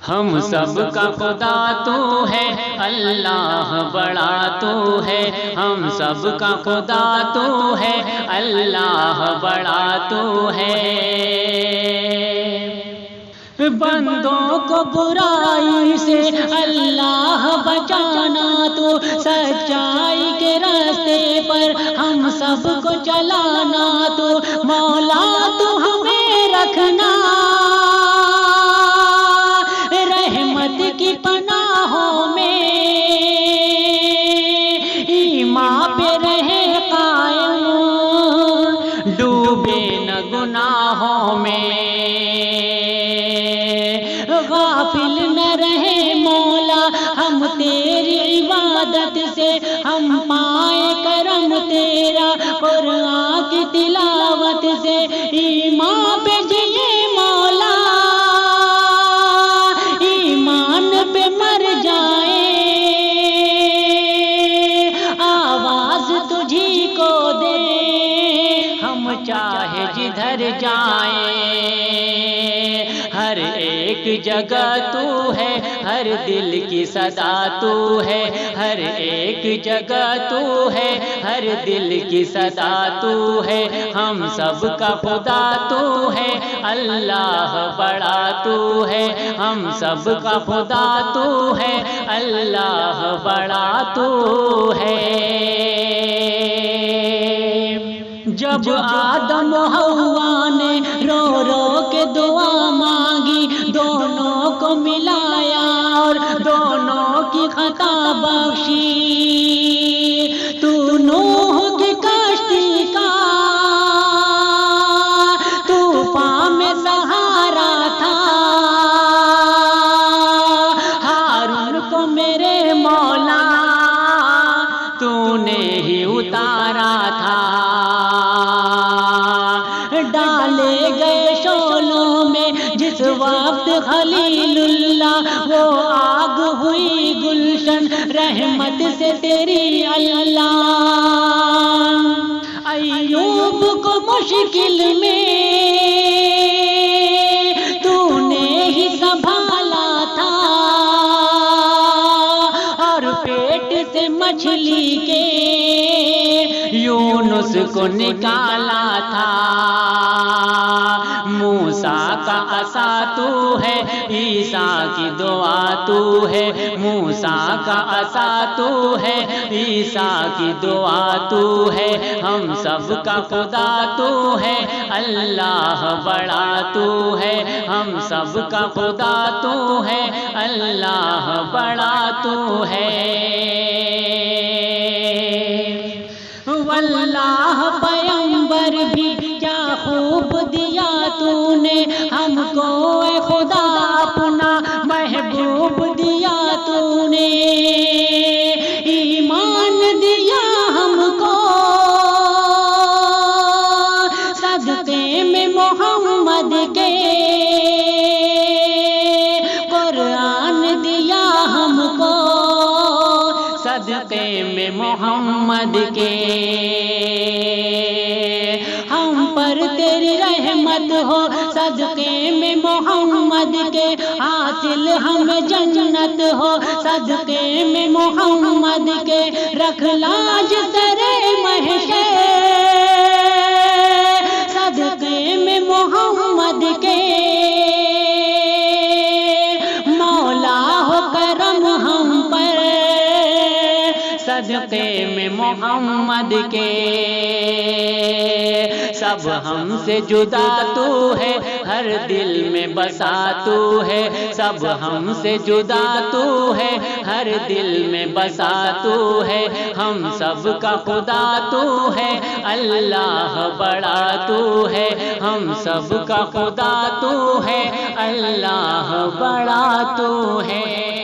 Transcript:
ہم سب کا خدا تو ہے، اللہ بڑا تو ہے، ہم سب کا خدا تو ہے، اللہ بڑا تو ہے۔ بندوں کو برائی سے اللہ بچانا تو، سچائی کے راستے پر ہم سب کو چلانا تو، مولا تو ہمیں رکھنا رحمت کی پناہوں میں، ایمان پہ رہے قائم ڈوبے نہ گناہوں میں، غافل نہ رہے مولا ہم تیری عبادت سے، ہم پائیں کرم تیرا قرآن کی تلاوت سے، ایمان پہ جیے مولا ایمان پہ مر جائیں، آواز تجھی کو دے ہم چاہے جدھر جائیں، ہر ایک جگہ تو ہے، ہر دل کی صدا تو ہے، ہر ایک جگہ تو ہے، ہر دل کی صدا تو ہے، ہم سب کا خدا تو ہے، اللہ بڑا تو ہے، ہم سب کا خدا تو ہے، اللہ بڑا تو ہے۔ جب آدم و حوا نے رو رو کے دعا مانگی، دونوں کو ملایا اور دونوں کی خطا بخشی، تو نوح کی کشتی کا طوفان میں سہارا تھا، ہارون کو میرے مولا تو نے ہی اتارا تھا، ڈالے گئے شعلوں میں جس وقت خلیل اللہ، وہ آگ ہوئی گلشن رحمت سے تیری اللہ، ایوب کو مشکل میں تو نے ہی سنبھالا تھا، اور پیٹ سے مچھلی کے یونس کو نکالا تھا، موسیٰ کا عصا تو ہے، عیسیٰ کی دعا تو ہے، موسیٰ کا عصا تو ہے، عیسیٰ کی دعا تو ہے، ہم سب کا خدا تو ہے، اللہ بڑا تو ہے، ہم سب کا خدا تو ہے، اللہ بڑا تو ہے۔ واللہ پیغمبر بھی کیا خوب دیا تو نے ہم کو، اے خدا اپنا محبوب دیا تو نے، ایمان دیا ہم کو صدقے میں محمد کے، قرآن دیا ہم کو صدقے میں محمد کے، ہم پر تیری رحمت ہو صدقے میں محمد کے، حاصل ہمیں جنت ہو صدقے میں محمد کے، رکھ لاج سرے محشر صدقے میں محمد کے، مولا ہو کرم ہم پر صدقے میں محمد کے، سب ہم سے جدا تو ہے، ہر دل میں بسا تو ہے، سب ہم سے جدا تو ہے، ہر دل میں بسا تو ہے، ہم سب کا خدا تو ہے، اللہ بڑا تو ہے، ہم سب کا خدا تو ہے، اللہ بڑا تو ہے۔